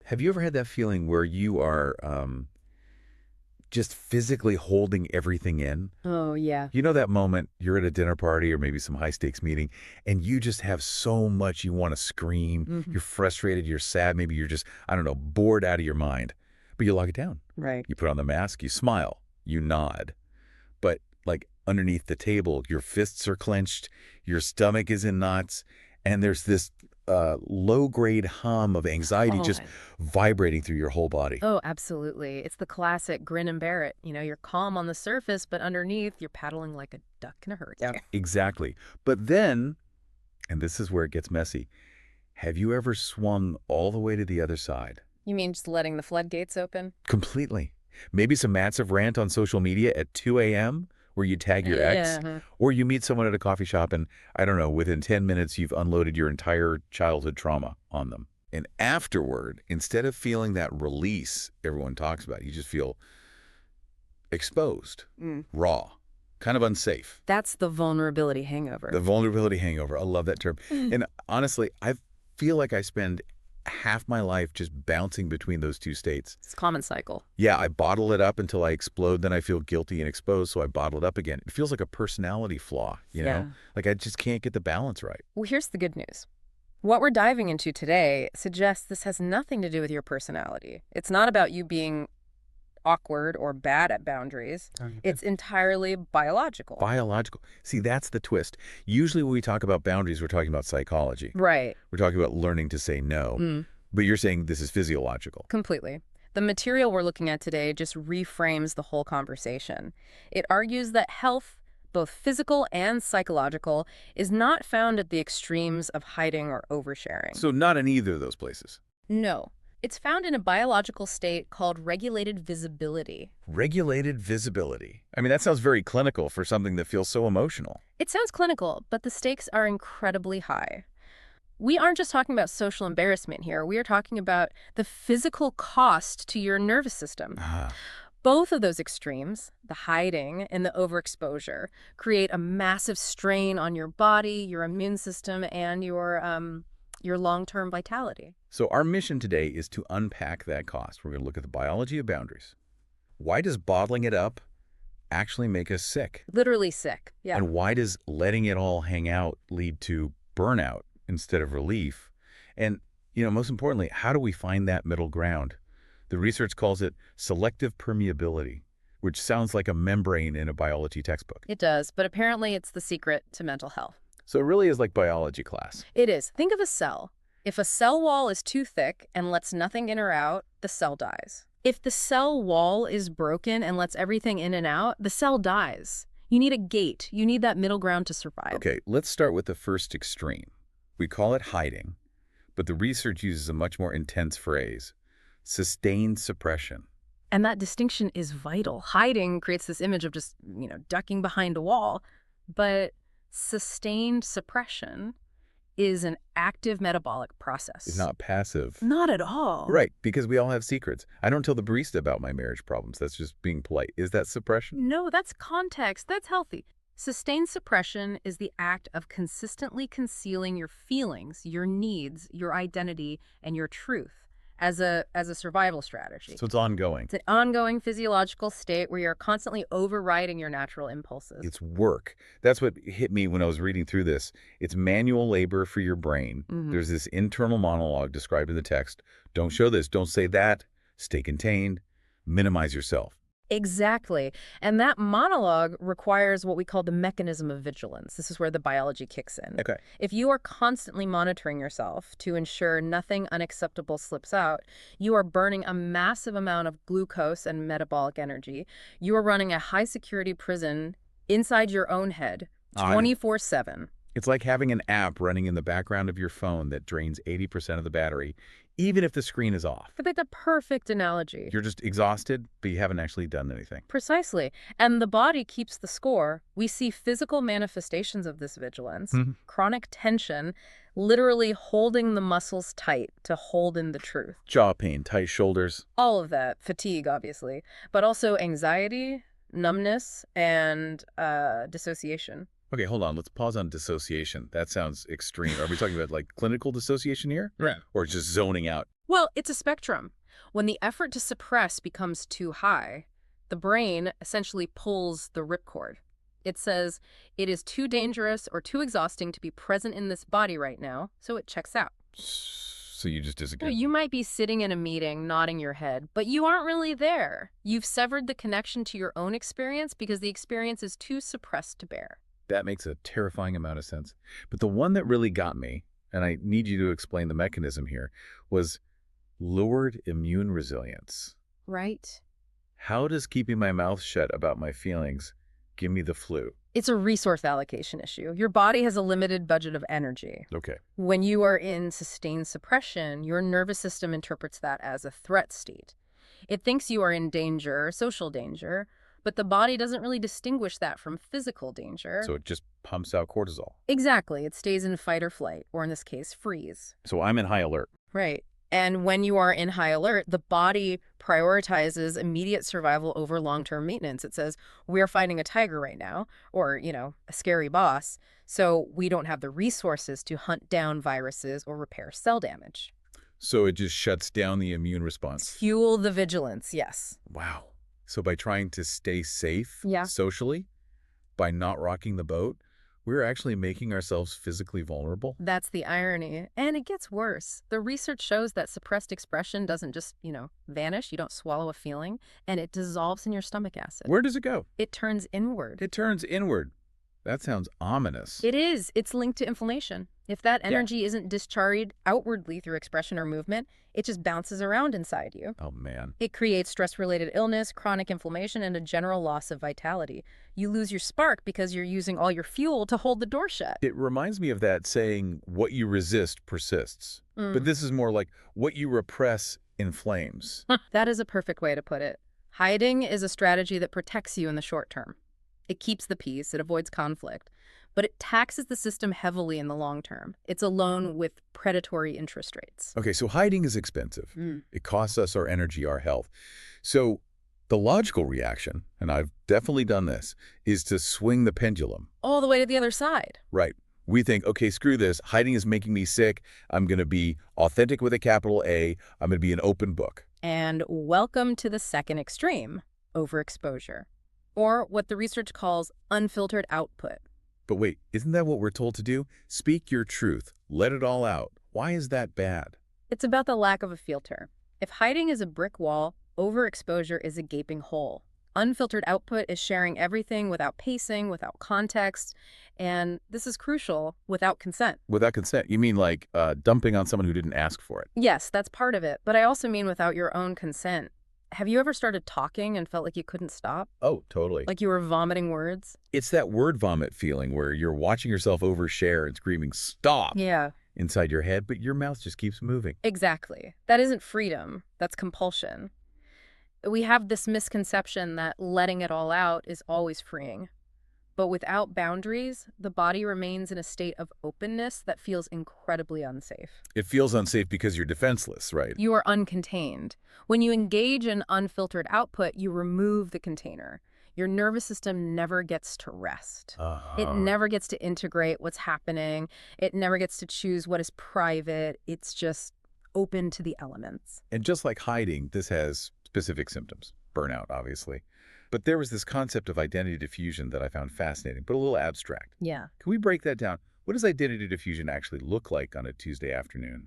Have you ever had that feeling where you are just physically holding everything in? Oh, yeah. You know that moment you're at a dinner party or maybe some high-stakes meeting, and you just have so much you want to scream. Hmm. You're frustrated, you're sad, maybe you're just, I don't know, bored out of your mind. But you lock it down. Right. You put on the mask, you smile, you nod. But like underneath the table, your fists are clenched, your stomach is in knots, and there's this low-grade hum of anxiety Oh, just vibrating through your whole body. oh, absolutely. It's the classic grin and bear it. You're calm on the surface, but underneath, you're paddling like a duck in a hurricane. Exactly. But then, and this is where it gets messy, have you ever swung all the way to the other side? You mean just letting the floodgates open? Completely. Maybe some massive rant on social media at 2 a.m. where you tag your ex, Yeah. or you meet someone at a coffee shop and, I don't know, within 10 minutes you've unloaded your entire childhood trauma on them. And afterward, instead of feeling that release everyone talks about, you just feel exposed, Mm. raw, kind of unsafe. That's the vulnerability hangover. The vulnerability hangover. I love that term. And honestly, I feel like I spend half my life just bouncing between those two states. It's a common cycle. Yeah, I bottle it up until I explode, then I feel guilty and exposed, so I bottle it up again. It feels like a personality flaw, you know? Yeah. Like I just can't get the balance right. Well, here's the good news. What we're diving into today suggests this has nothing to do with your personality. It's not about you being awkward or bad at boundaries. It's entirely biological. Biological. See, that's the twist. Usually when we talk about boundaries, we're talking about psychology. Right. We're talking about learning to say no. But you're saying this is physiological. Completely. The material we're looking at today just reframes the whole conversation. It argues that health, both physical and psychological, is not found at the extremes of hiding or oversharing. So not in either of those places. No. It's found in a biological state called regulated visibility. Regulated visibility. I mean, that sounds very clinical for something that feels so emotional. It sounds clinical, but the stakes are incredibly high. We aren't just talking about social embarrassment here. We are talking about the physical cost to your nervous system. Ah, Both of those extremes, the hiding and the overexposure, create a massive strain on your body, your immune system, and your long-term vitality. so our mission today is to unpack that cost. We're going to look at the biology of boundaries. Why does bottling it up actually make us sick? Literally sick. Yeah. And why does letting it all hang out lead to burnout instead of relief? And, most importantly, how do we find that middle ground? The research calls it selective permeability, which sounds like a membrane in a biology textbook. It does, but apparently it's the secret to mental health. So it really is like biology class. It is. Think of a cell. If a cell wall is too thick and lets nothing in or out, the cell dies. If the cell wall is broken and lets everything in and out, the cell dies. You need a gate. You need that middle ground to survive. Okay, let's start with the first extreme. We call it hiding, but the research uses a much more intense phrase, sustained suppression. And that distinction is vital. Hiding creates this image of just, ducking behind a wall. But sustained suppression is an active metabolic process. It's not passive. Not at all. Right, because we all have secrets. I don't tell the barista about my marriage problems. That's just being polite. Is that suppression? No, that's context. That's healthy. Sustained suppression is the act of consistently concealing your feelings, your needs, your identity, and your truth as a survival strategy. So it's ongoing. It's an ongoing physiological state where you're constantly overriding your natural impulses. It's work. That's what hit me when I was reading through this. It's manual labor for your brain. There's this internal monologue described in the text. Don't show this. Don't say that. Stay contained. Minimize yourself. Exactly. And that monologue requires what we call the mechanism of vigilance. This is where the biology kicks in. Okay. If you are constantly monitoring yourself to ensure nothing unacceptable slips out, you are burning a massive amount of glucose and metabolic energy. You are running a high-security prison inside your own head, 24/7. It's like having an app running in the background of your phone that drains 80% of the battery, even if the screen is off. That's a perfect analogy. You're just exhausted, but you haven't actually done anything. Precisely. And the body keeps the score. We see physical manifestations of this vigilance, chronic tension, literally holding the muscles tight to hold in the truth. Jaw pain, tight shoulders. All of that, fatigue, obviously, but also anxiety, numbness, and dissociation. Okay, hold on. Let's pause on dissociation. That sounds extreme. Are we talking about like clinical dissociation here? Right. Or just zoning out? Well, it's a spectrum. When the effort to suppress becomes too high, the brain essentially pulls the ripcord. It says it is too dangerous or too exhausting to be present in this body right now, so it checks out. So you just So disappear. you might be sitting in a meeting, nodding your head, but you aren't really there. You've severed the connection to your own experience because the experience is too suppressed to bear. That makes a terrifying amount of sense. But the one that really got me, and I need you to explain the mechanism here, was lowered immune resilience. Right? How does keeping my mouth shut about my feelings give me the flu? It's a resource allocation issue. Your body has a limited budget of energy. Okay. When you are in sustained suppression, your nervous system interprets that as a threat state. It thinks you are in danger, social danger, but the body doesn't really distinguish that from physical danger. So it just pumps out cortisol. Exactly. It stays in fight or flight, or in this case, freeze. So I'm in high alert. Right. And when you are in high alert, the body prioritizes immediate survival over long-term maintenance. It says, we're fighting a tiger right now, or, a scary boss, so we don't have the resources to hunt down viruses or repair cell damage. So it just shuts down the immune response. Fuel the vigilance, yes. Wow. So by trying to stay safe Yeah. socially, by not rocking the boat, we're actually making ourselves physically vulnerable? That's the irony. And it gets worse. The research shows that suppressed expression doesn't just, vanish. You don't swallow a feeling, and it dissolves in your stomach acid. Where does it go? It turns inward. It turns inward. That sounds ominous. It is. It's linked to inflammation. If that energy isn't discharged outwardly through expression or movement, it just bounces around inside you. Oh, man. It creates stress-related illness, chronic inflammation, and a general loss of vitality. You lose your spark because you're using all your fuel to hold the door shut. It reminds me of that saying, what you resist persists. But this is more like what you repress inflames. That is a perfect way to put it. Hiding is a strategy that protects you in the short term. It keeps the peace, it avoids conflict, but it taxes the system heavily in the long term. It's a loan with predatory interest rates. Okay, so hiding is expensive. It costs us our energy, our health. So the logical reaction, and I've definitely done this, is to swing the pendulum. All the way to the other side. Right. We think, okay, screw this. Hiding is making me sick. I'm going to be authentic with a capital A. I'm going to be an open book. And welcome to the second extreme, overexposure, or what the research calls unfiltered output. But wait, isn't that what we're told to do? Speak your truth. Let it all out. Why is that bad? It's about the lack of a filter. If hiding is a brick wall, overexposure is a gaping hole. Unfiltered output is sharing everything without pacing, without context, and this is crucial, without consent. Without consent, you mean like dumping on someone who didn't ask for it? Yes, that's part of it, but I also mean without your own consent. Have you ever started talking and felt like you couldn't stop? Oh, totally. Like you were vomiting words? It's that word vomit feeling where you're watching yourself overshare and screaming, stop, Yeah, inside your head, but your mouth just keeps moving. exactly. That isn't freedom. That's compulsion. We have this misconception that letting it all out is always freeing. But without boundaries, the body remains in a state of openness that feels incredibly unsafe. It feels unsafe because you're defenseless, right? You are uncontained. When you engage in unfiltered output, you remove the container. Your nervous system never gets to rest. It never gets to integrate what's happening. It never gets to choose what is private. It's just open to the elements. And just like hiding, this has specific symptoms. Burnout, obviously. But there was this concept of identity diffusion that I found fascinating, but a little abstract. Yeah. Can we break that down? What does identity diffusion actually look like on a Tuesday afternoon?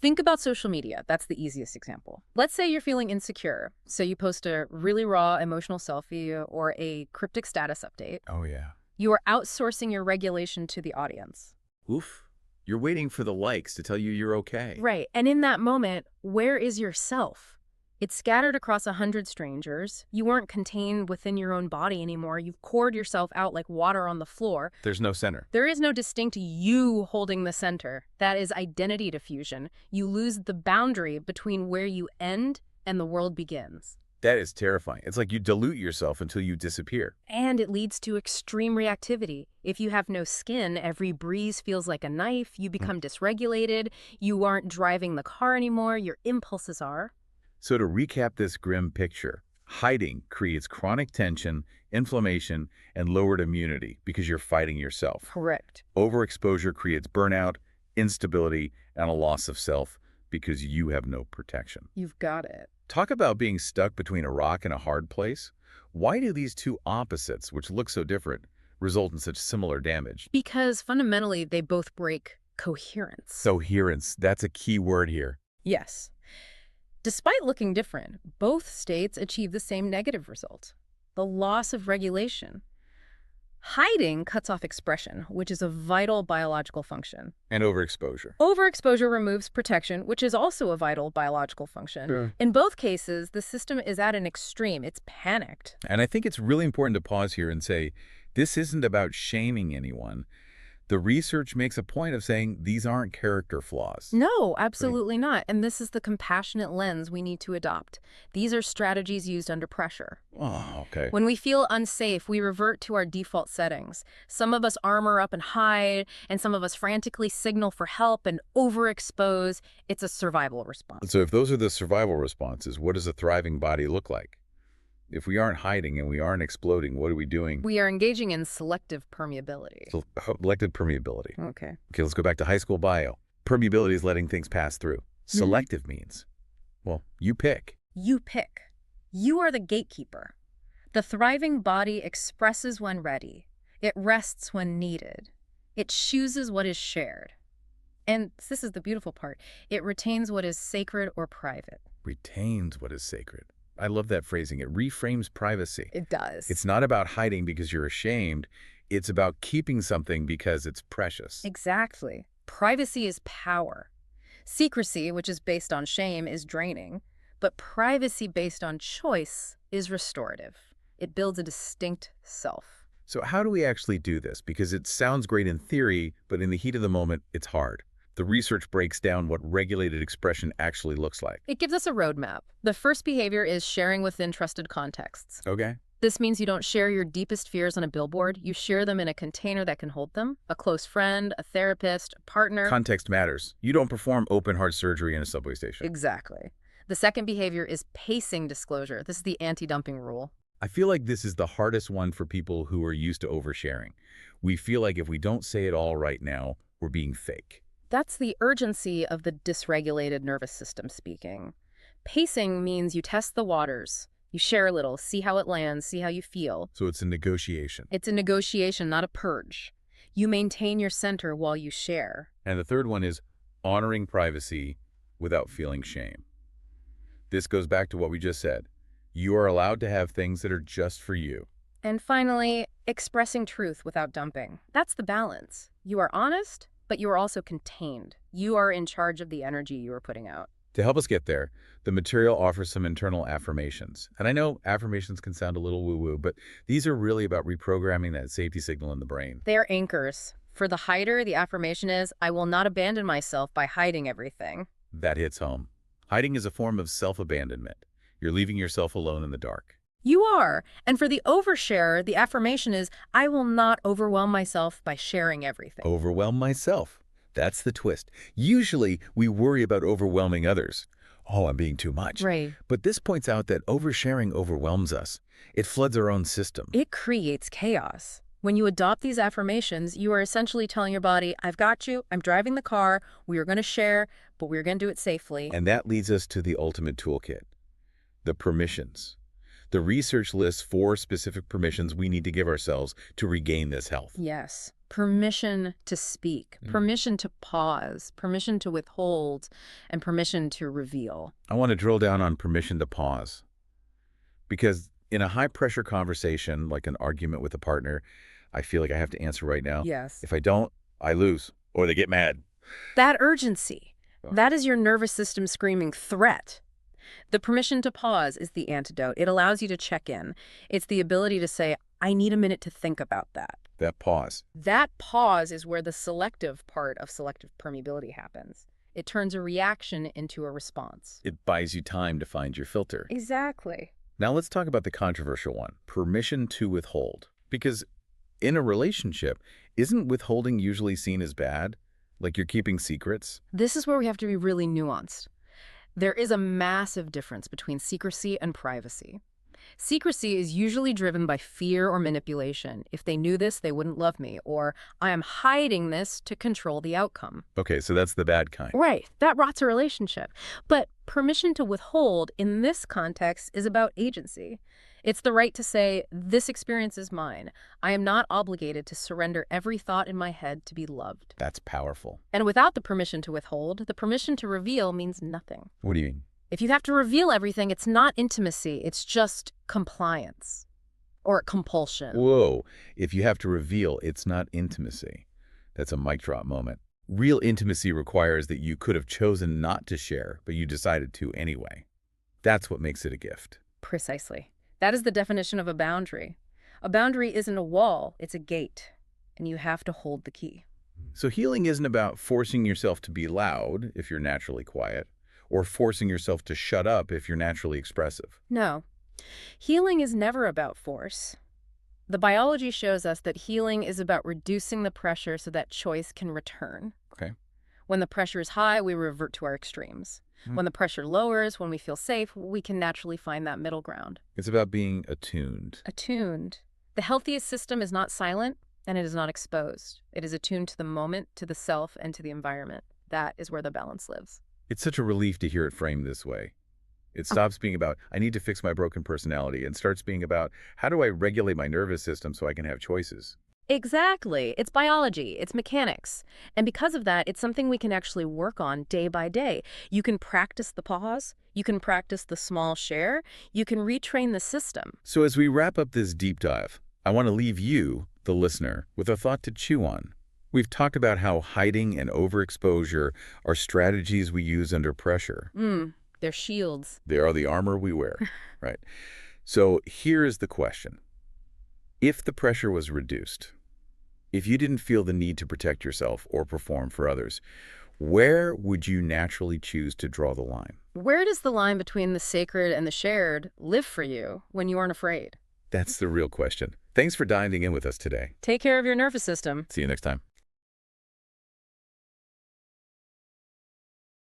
Think about social media. That's the easiest example. Let's say you're feeling insecure, so you post a really raw emotional selfie or a cryptic status update. Oh, yeah. You are outsourcing your regulation to the audience. Oof. You're waiting for the likes to tell you you're okay. Right. And in that moment, where is yourself? It's scattered across 100 strangers. You weren't contained within your own body anymore. You've poured yourself out like water on the floor. There's no center. There is no distinct you holding the center. That is identity diffusion. You lose the boundary between where you end and the world begins. That is terrifying. It's like you dilute yourself until you disappear. And it leads to extreme reactivity. If you have no skin, every breeze feels like a knife. You become dysregulated. You aren't driving the car anymore. Your impulses are. So to recap this grim picture, hiding creates chronic tension, inflammation, and lowered immunity because you're fighting yourself. Correct. Overexposure creates burnout, instability, and a loss of self because you have no protection. You've got it. Talk about being stuck between a rock and a hard place. Why do these two opposites, which look so different, result in such similar damage? Because fundamentally, they both break coherence. Coherence, that's a key word here. Yes. Despite looking different, both states achieve the same negative result, the loss of regulation. Hiding cuts off expression, which is a vital biological function. And overexposure. Overexposure removes protection, which is also a vital biological function. Sure. In both cases, the system is at an extreme. It's panicked. And I think it's really important to pause here and say, this isn't about shaming anyone. The research makes a point of saying these aren't character flaws. No, absolutely not. And this is the compassionate lens we need to adopt. These are strategies used under pressure. Oh, okay. When we feel unsafe, we revert to our default settings. Some of us armor up and hide, and some of us frantically signal for help and overexpose. It's a survival response. So if those are the survival responses, what does a thriving body look like? If we aren't hiding and we aren't exploding, what are we doing? We are engaging in selective permeability. Selective permeability. Okay. Okay, let's go back to high school bio. Permeability is letting things pass through. Selective means, well, you pick. You pick. You are the gatekeeper. The thriving body expresses when ready. It rests when needed. It chooses what is shared. And this is the beautiful part. It retains what is sacred or private. Retains what is sacred. I love that phrasing. It reframes privacy. It does. It's not about hiding because you're ashamed. It's about keeping something because it's precious. Exactly. Privacy is power. Secrecy, which is based on shame, is draining. But privacy based on choice is restorative. It builds a distinct self. So how do we actually do this? Because it sounds great in theory, but in the heat of the moment, it's hard. The research breaks down what regulated expression actually looks like. It gives us a roadmap. The first behavior is sharing within trusted contexts. Okay. This means you don't share your deepest fears on a billboard. You share them in a container that can hold them. A close friend, a therapist, a partner. Context matters. You don't perform open heart surgery in a subway station. Exactly. The second behavior is pacing disclosure. This is the anti-dumping rule. I feel like this is the hardest one for people who are used to oversharing. We feel like if we don't say it all right now, we're being fake. That's the urgency of the dysregulated nervous system speaking. Pacing means you test the waters. You share a little, see how it lands, see how you feel. So it's a negotiation. It's a negotiation, not a purge. You maintain your center while you share. And the third one is honoring privacy without feeling shame. This goes back to what we just said. You are allowed to have things that are just for you. And finally, expressing truth without dumping. That's the balance. You are honest, but you are also contained. You are in charge of the energy you are putting out. To help us get there, the material offers some internal affirmations. And I know affirmations can sound a little woo-woo, but these are really about reprogramming that safety signal in the brain. They are anchors. For the hider, the affirmation is, I will not abandon myself by hiding everything. That hits home. Hiding is a form of self-abandonment. You're leaving yourself alone in the dark. You are. And for the oversharer, the affirmation is, I will not overwhelm myself by sharing everything. Overwhelm myself. That's the twist. Usually, we worry about overwhelming others. Oh, I'm being too much. Right. But this points out that oversharing overwhelms us. It floods our own system. It creates chaos. When you adopt these affirmations, you are essentially telling your body, I've got you, I'm driving the car, we are going to share, but we're going to do it safely. And that leads us to the ultimate toolkit, the permissions. The research lists 4 specific permissions we need to give ourselves to regain this health. Yes. Permission to speak, permission to pause, permission to withhold, and permission to reveal. I want to drill down on permission to pause. Because in a high-pressure conversation, like an argument with a partner, I feel like I have to answer right now. Yes. If I don't, I lose, or they get mad. That urgency, that is your nervous system screaming threat. The permission to pause is the antidote. It allows you to check in. It's the ability to say, I need a minute to think about that. That pause. That pause is where the selective part of selective permeability happens. It turns a reaction into a response. It buys you time to find your filter. Exactly. Now let's talk about the controversial one, permission to withhold. Because in a relationship, isn't withholding usually seen as bad? Like you're keeping secrets? This is where we have to be really nuanced. There is a massive difference between secrecy and privacy. Secrecy is usually driven by fear or manipulation. If they knew this, they wouldn't love me, or I am hiding this to control the outcome. Okay, so that's the bad kind. Right, that rots a relationship. But permission to withhold in this context is about agency. It's the right to say, this experience is mine. I am not obligated to surrender every thought in my head to be loved. That's powerful. And without the permission to withhold, the permission to reveal means nothing. What do you mean? If you have to reveal everything, it's not intimacy, it's just compliance or compulsion. Whoa, if you have to reveal, it's not intimacy. That's a mic drop moment. Real intimacy requires that you could have chosen not to share, but you decided to anyway. That's what makes it a gift. Precisely. That is the definition of a boundary. A boundary isn't a wall, it's a gate, and you have to hold the key. So healing isn't about forcing yourself to be loud if you're naturally quiet, or forcing yourself to shut up if you're naturally expressive. No. Healing is never about force. The biology shows us that healing is about reducing the pressure so that choice can return. Okay. When the pressure is high, we revert to our extremes. When the pressure lowers, when we feel safe, we can naturally find that middle ground. It's about being attuned. Attuned. The healthiest system is not silent, and it is not exposed. It is attuned to the moment, to the self, and to the environment. That is where the balance lives. It's such a relief to hear it framed this way. It stops being about, I need to fix my broken personality, and starts being about, how do I regulate my nervous system so I can have choices? Exactly. It's biology. It's mechanics. And because of that, it's something we can actually work on day by day. You can practice the pause. You can practice the small share. You can retrain the system. So as we wrap up this deep dive, I want to leave you, the listener, with a thought to chew on. We've talked about how hiding and overexposure are strategies we use under pressure. They're shields. They are the armor we wear, right? So here is the question. If the pressure was reduced, if you didn't feel the need to protect yourself or perform for others, where would you naturally choose to draw the line? Where does the line between the sacred and the shared live for you when you aren't afraid? That's the real question. Thanks for diving in with us today. Take care of your nervous system. See you next time.